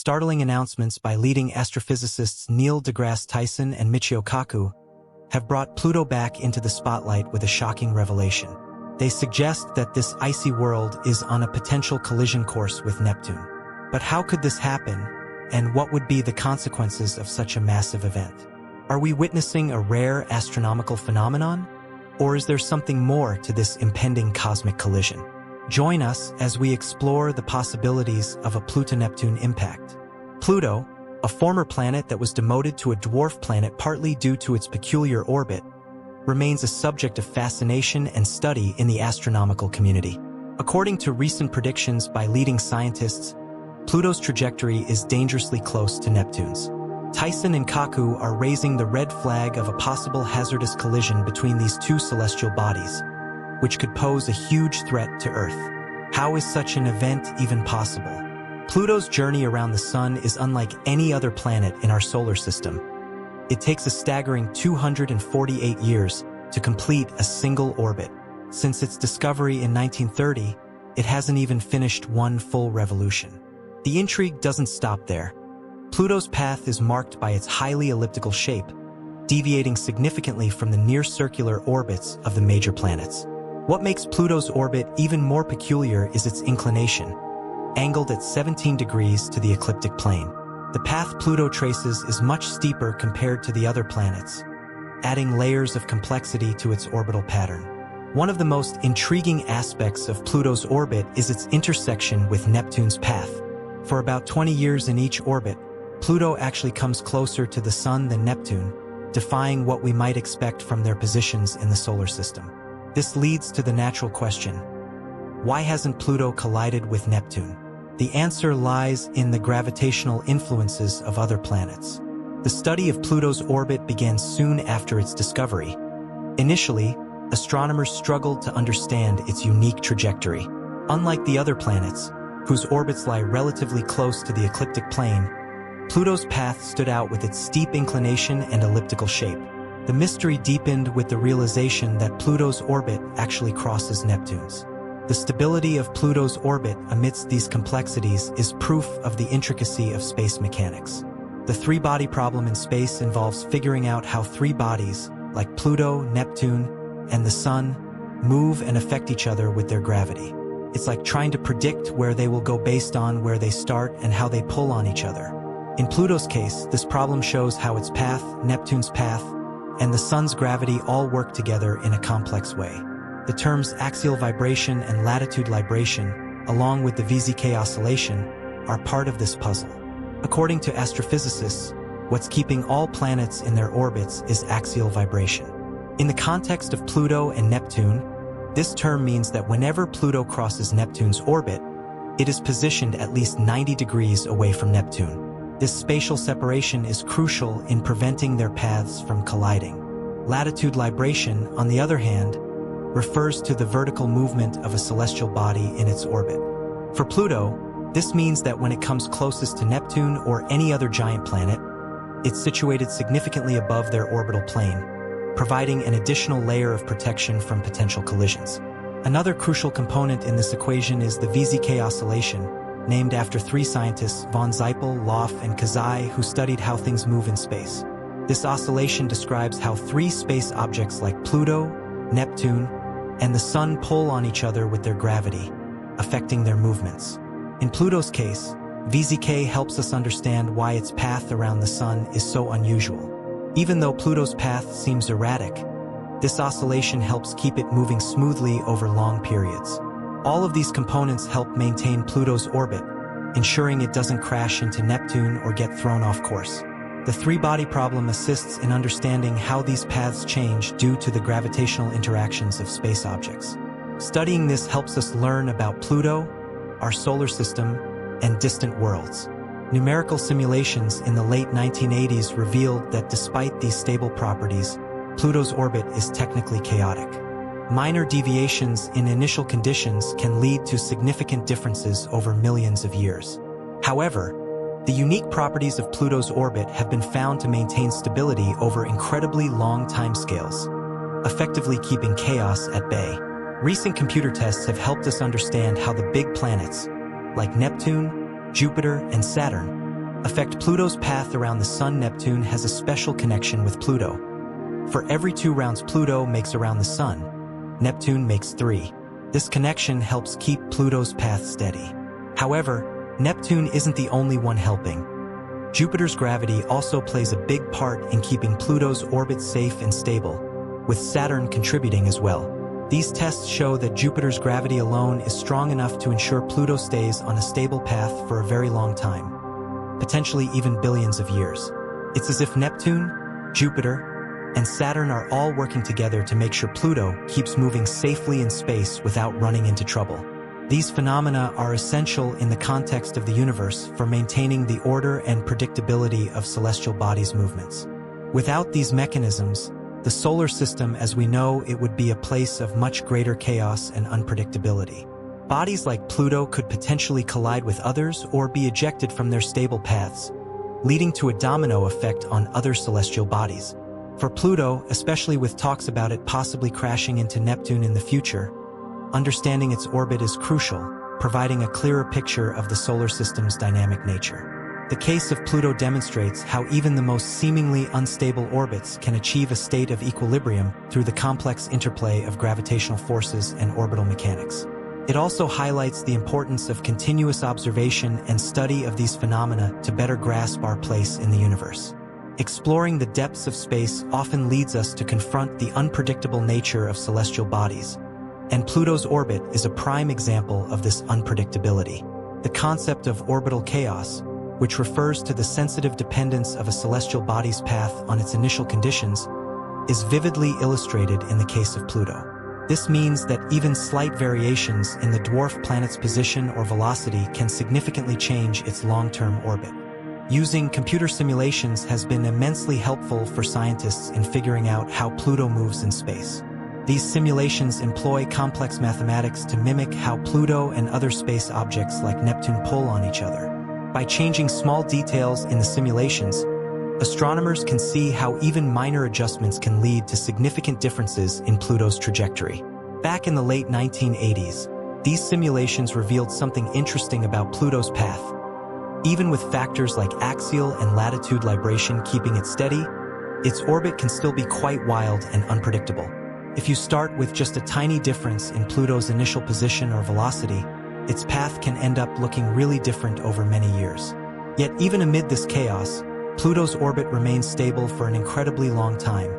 Startling announcements by leading astrophysicists Neil deGrasse Tyson and Michio Kaku have brought Pluto back into the spotlight with a shocking revelation. They suggest that this icy world is on a potential collision course with Neptune. But how could this happen, and what would be the consequences of such a massive event? Are we witnessing a rare astronomical phenomenon, or is there something more to this impending cosmic collision? Join us as we explore the possibilities of a Pluto-Neptune impact. Pluto, a former planet that was demoted to a dwarf planet partly due to its peculiar orbit, remains a subject of fascination and study in the astronomical community. According to recent predictions by leading scientists, Pluto's trajectory is dangerously close to Neptune's. Tyson and Kaku are raising the red flag of a possible hazardous collision between these two celestial bodies, which could pose a huge threat to Earth. How is such an event even possible? Pluto's journey around the Sun is unlike any other planet in our solar system. It takes a staggering 248 years to complete a single orbit. Since its discovery in 1930, it hasn't even finished one full revolution. The intrigue doesn't stop there. Pluto's path is marked by its highly elliptical shape, deviating significantly from the near-circular orbits of the major planets. What makes Pluto's orbit even more peculiar is its inclination, angled at 17 degrees to the ecliptic plane. The path Pluto traces is much steeper compared to the other planets, adding layers of complexity to its orbital pattern. One of the most intriguing aspects of Pluto's orbit is its intersection with Neptune's path. For about 20 years in each orbit, Pluto actually comes closer to the Sun than Neptune, defying what we might expect from their positions in the solar system. This leads to the natural question: why hasn't Pluto collided with Neptune? The answer lies in the gravitational influences of other planets. The study of Pluto's orbit began soon after its discovery. Initially, astronomers struggled to understand its unique trajectory. Unlike the other planets, whose orbits lie relatively close to the ecliptic plane, Pluto's path stood out with its steep inclination and elliptical shape. The mystery deepened with the realization that Pluto's orbit actually crosses Neptune's. The stability of Pluto's orbit amidst these complexities is proof of the intricacy of space mechanics. The three-body problem in space involves figuring out how three bodies, like Pluto, Neptune, and the Sun, move and affect each other with their gravity. It's like trying to predict where they will go based on where they start and how they pull on each other. In Pluto's case, this problem shows how its path, Neptune's path, and the Sun's gravity all work together in a complex way. The terms axial vibration and latitude libration, along with the VZK oscillation, are part of this puzzle. According to astrophysicists, what's keeping all planets in their orbits is axial vibration. In the context of Pluto and Neptune, this term means that whenever Pluto crosses Neptune's orbit, it is positioned at least 90 degrees away from Neptune. This spatial separation is crucial in preventing their paths from colliding. Latitude libration, on the other hand, refers to the vertical movement of a celestial body in its orbit. For Pluto, this means that when it comes closest to Neptune or any other giant planet, it's situated significantly above their orbital plane, providing an additional layer of protection from potential collisions. Another crucial component in this equation is the VZK oscillation, named after three scientists, von Zeipel, Loff, and Kazai, who studied how things move in space. This oscillation describes how three space objects like Pluto, Neptune, and the Sun pull on each other with their gravity, affecting their movements. In Pluto's case, VZK helps us understand why its path around the Sun is so unusual. Even though Pluto's path seems erratic, this oscillation helps keep it moving smoothly over long periods. All of these components help maintain Pluto's orbit, ensuring it doesn't crash into Neptune or get thrown off course. The three-body problem assists in understanding how these paths change due to the gravitational interactions of space objects. Studying this helps us learn about Pluto, our solar system, and distant worlds. Numerical simulations in the late 1980s revealed that despite these stable properties, Pluto's orbit is technically chaotic. Minor deviations in initial conditions can lead to significant differences over millions of years. However, the unique properties of Pluto's orbit have been found to maintain stability over incredibly long timescales, effectively keeping chaos at bay. Recent computer tests have helped us understand how the big planets, like Neptune, Jupiter, and Saturn, affect Pluto's path around the Sun. Neptune has a special connection with Pluto. For every 2 rounds Pluto makes around the Sun, Neptune makes 3. This connection helps keep Pluto's path steady. However, Neptune isn't the only one helping. Jupiter's gravity also plays a big part in keeping Pluto's orbit safe and stable, with Saturn contributing as well. These tests show that Jupiter's gravity alone is strong enough to ensure Pluto stays on a stable path for a very long time, potentially even billions of years. It's as if Neptune, Jupiter, and Saturn are all working together to make sure Pluto keeps moving safely in space without running into trouble. These phenomena are essential in the context of the universe for maintaining the order and predictability of celestial bodies' movements. Without these mechanisms, the solar system as we know it would be a place of much greater chaos and unpredictability. Bodies like Pluto could potentially collide with others or be ejected from their stable paths, leading to a domino effect on other celestial bodies. For Pluto, especially with talks about it possibly crashing into Neptune in the future, understanding its orbit is crucial, providing a clearer picture of the solar system's dynamic nature. The case of Pluto demonstrates how even the most seemingly unstable orbits can achieve a state of equilibrium through the complex interplay of gravitational forces and orbital mechanics. It also highlights the importance of continuous observation and study of these phenomena to better grasp our place in the universe. Exploring the depths of space often leads us to confront the unpredictable nature of celestial bodies, and Pluto's orbit is a prime example of this unpredictability. The concept of orbital chaos, which refers to the sensitive dependence of a celestial body's path on its initial conditions, is vividly illustrated in the case of Pluto. This means that even slight variations in the dwarf planet's position or velocity can significantly change its long-term orbit. Using computer simulations has been immensely helpful for scientists in figuring out how Pluto moves in space. These simulations employ complex mathematics to mimic how Pluto and other space objects like Neptune pull on each other. By changing small details in the simulations, astronomers can see how even minor adjustments can lead to significant differences in Pluto's trajectory. Back in the late 1980s, these simulations revealed something interesting about Pluto's path. Even with factors like axial and latitude libration keeping it steady, its orbit can still be quite wild and unpredictable. If you start with just a tiny difference in Pluto's initial position or velocity, its path can end up looking really different over many years. Yet even amid this chaos, Pluto's orbit remains stable for an incredibly long time,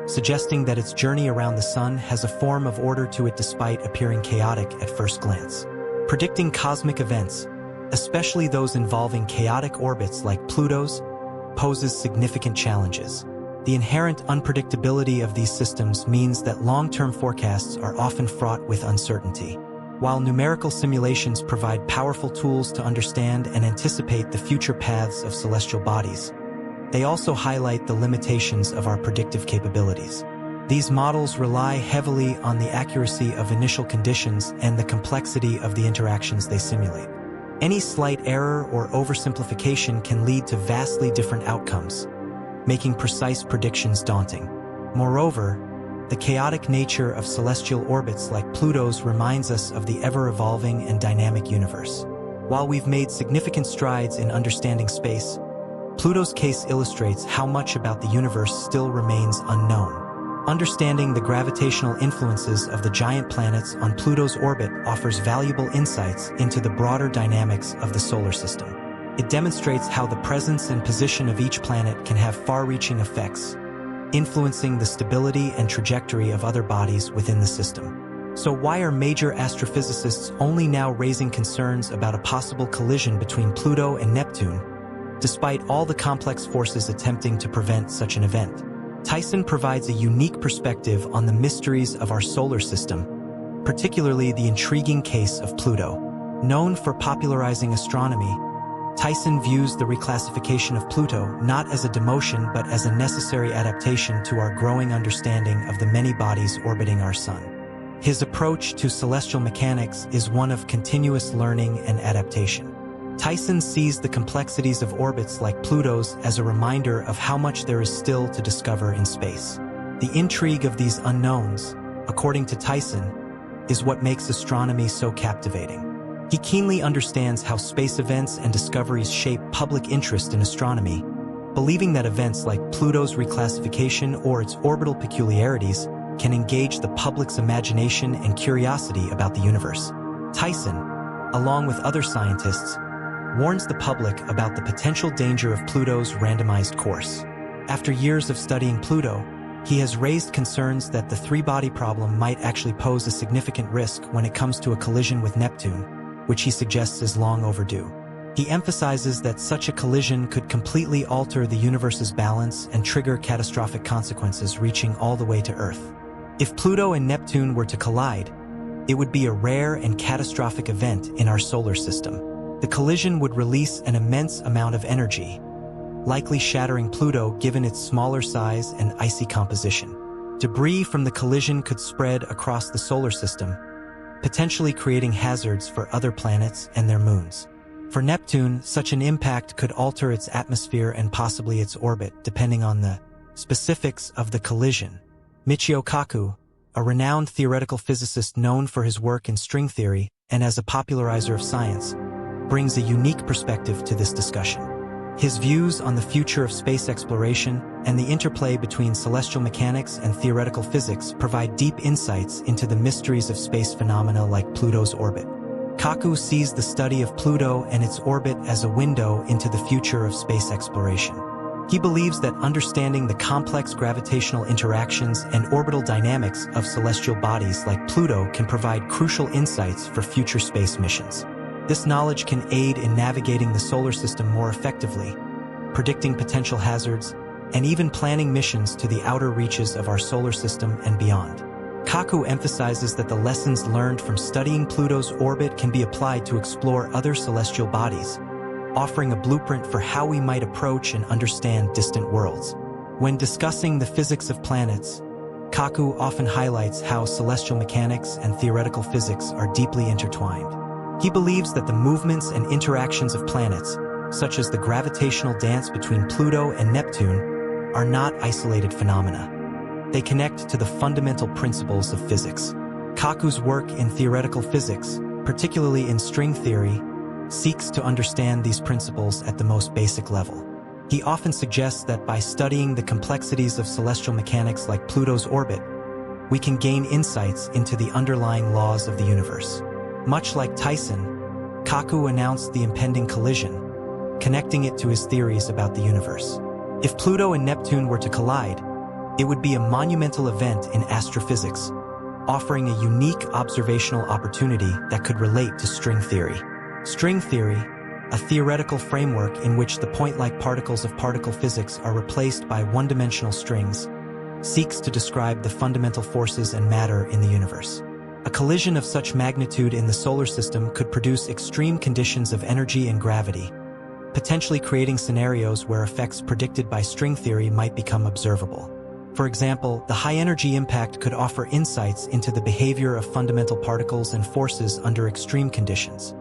suggesting that its journey around the Sun has a form of order to it despite appearing chaotic at first glance. Predicting cosmic events, especially those involving chaotic orbits like Pluto's, poses significant challenges. The inherent unpredictability of these systems means that long-term forecasts are often fraught with uncertainty. While numerical simulations provide powerful tools to understand and anticipate the future paths of celestial bodies, they also highlight the limitations of our predictive capabilities. These models rely heavily on the accuracy of initial conditions and the complexity of the interactions they simulate. Any slight error or oversimplification can lead to vastly different outcomes, making precise predictions daunting. Moreover, the chaotic nature of celestial orbits like Pluto's reminds us of the ever-evolving and dynamic universe. While we've made significant strides in understanding space, Pluto's case illustrates how much about the universe still remains unknown. Understanding the gravitational influences of the giant planets on Pluto's orbit offers valuable insights into the broader dynamics of the solar system. It demonstrates how the presence and position of each planet can have far-reaching effects, influencing the stability and trajectory of other bodies within the system. So why are major astrophysicists only now raising concerns about a possible collision between Pluto and Neptune, despite all the complex forces attempting to prevent such an event? Tyson provides a unique perspective on the mysteries of our solar system, particularly the intriguing case of Pluto. Known for popularizing astronomy, Tyson views the reclassification of Pluto not as a demotion but as a necessary adaptation to our growing understanding of the many bodies orbiting our Sun. His approach to celestial mechanics is one of continuous learning and adaptation. Tyson sees the complexities of orbits like Pluto's as a reminder of how much there is still to discover in space. The intrigue of these unknowns, according to Tyson, is what makes astronomy so captivating. He keenly understands how space events and discoveries shape public interest in astronomy, believing that events like Pluto's reclassification or its orbital peculiarities can engage the public's imagination and curiosity about the universe. Tyson, along with other scientists, warns the public about the potential danger of Pluto's randomized course. After years of studying Pluto, he has raised concerns that the three-body problem might actually pose a significant risk when it comes to a collision with Neptune, which he suggests is long overdue. He emphasizes that such a collision could completely alter the universe's balance and trigger catastrophic consequences reaching all the way to Earth. If Pluto and Neptune were to collide, it would be a rare and catastrophic event in our solar system. The collision would release an immense amount of energy, likely shattering Pluto given its smaller size and icy composition. Debris from the collision could spread across the solar system, potentially creating hazards for other planets and their moons. For Neptune, such an impact could alter its atmosphere and possibly its orbit, depending on the specifics of the collision. Michio Kaku, a renowned theoretical physicist known for his work in string theory and as a popularizer of science, brings a unique perspective to this discussion. His views on the future of space exploration and the interplay between celestial mechanics and theoretical physics provide deep insights into the mysteries of space phenomena like Pluto's orbit. Kaku sees the study of Pluto and its orbit as a window into the future of space exploration. He believes that understanding the complex gravitational interactions and orbital dynamics of celestial bodies like Pluto can provide crucial insights for future space missions. This knowledge can aid in navigating the solar system more effectively, predicting potential hazards, and even planning missions to the outer reaches of our solar system and beyond. Kaku emphasizes that the lessons learned from studying Pluto's orbit can be applied to explore other celestial bodies, offering a blueprint for how we might approach and understand distant worlds. When discussing the physics of planets, Kaku often highlights how celestial mechanics and theoretical physics are deeply intertwined. He believes that the movements and interactions of planets, such as the gravitational dance between Pluto and Neptune, are not isolated phenomena. They connect to the fundamental principles of physics. Kaku's work in theoretical physics, particularly in string theory, seeks to understand these principles at the most basic level. He often suggests that by studying the complexities of celestial mechanics like Pluto's orbit, we can gain insights into the underlying laws of the universe. Much like Tyson, Kaku announced the impending collision, connecting it to his theories about the universe. If Pluto and Neptune were to collide, it would be a monumental event in astrophysics, offering a unique observational opportunity that could relate to string theory. String theory, a theoretical framework in which the point-like particles of particle physics are replaced by one-dimensional strings, seeks to describe the fundamental forces and matter in the universe. A collision of such magnitude in the solar system could produce extreme conditions of energy and gravity, potentially creating scenarios where effects predicted by string theory might become observable. For example, the high-energy impact could offer insights into the behavior of fundamental particles and forces under extreme conditions,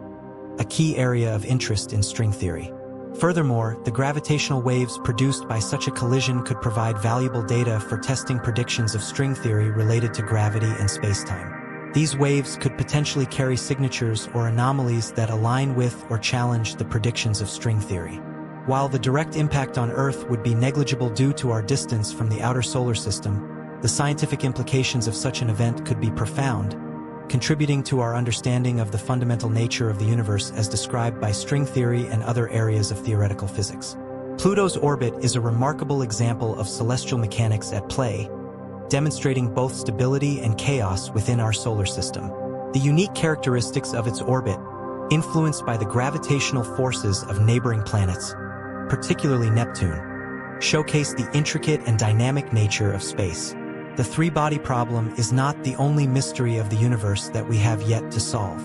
a key area of interest in string theory. Furthermore, the gravitational waves produced by such a collision could provide valuable data for testing predictions of string theory related to gravity and spacetime. These waves could potentially carry signatures or anomalies that align with or challenge the predictions of string theory. While the direct impact on Earth would be negligible due to our distance from the outer solar system, the scientific implications of such an event could be profound, contributing to our understanding of the fundamental nature of the universe as described by string theory and other areas of theoretical physics. Pluto's orbit is a remarkable example of celestial mechanics at play, demonstrating both stability and chaos within our solar system. The unique characteristics of its orbit, influenced by the gravitational forces of neighboring planets, particularly Neptune, showcase the intricate and dynamic nature of space. The three-body problem is not the only mystery of the universe that we have yet to solve.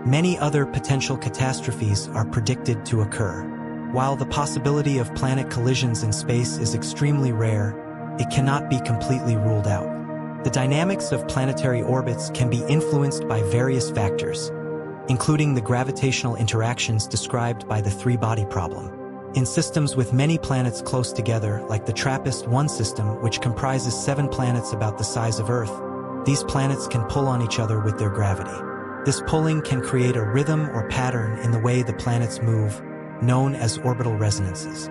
Many other potential catastrophes are predicted to occur. While the possibility of planet collisions in space is extremely rare, it cannot be completely ruled out. The dynamics of planetary orbits can be influenced by various factors, including the gravitational interactions described by the three-body problem. In systems with many planets close together, like the TRAPPIST-1 system, which comprises 7 planets about the size of Earth, these planets can pull on each other with their gravity. This pulling can create a rhythm or pattern in the way the planets move, known as orbital resonances.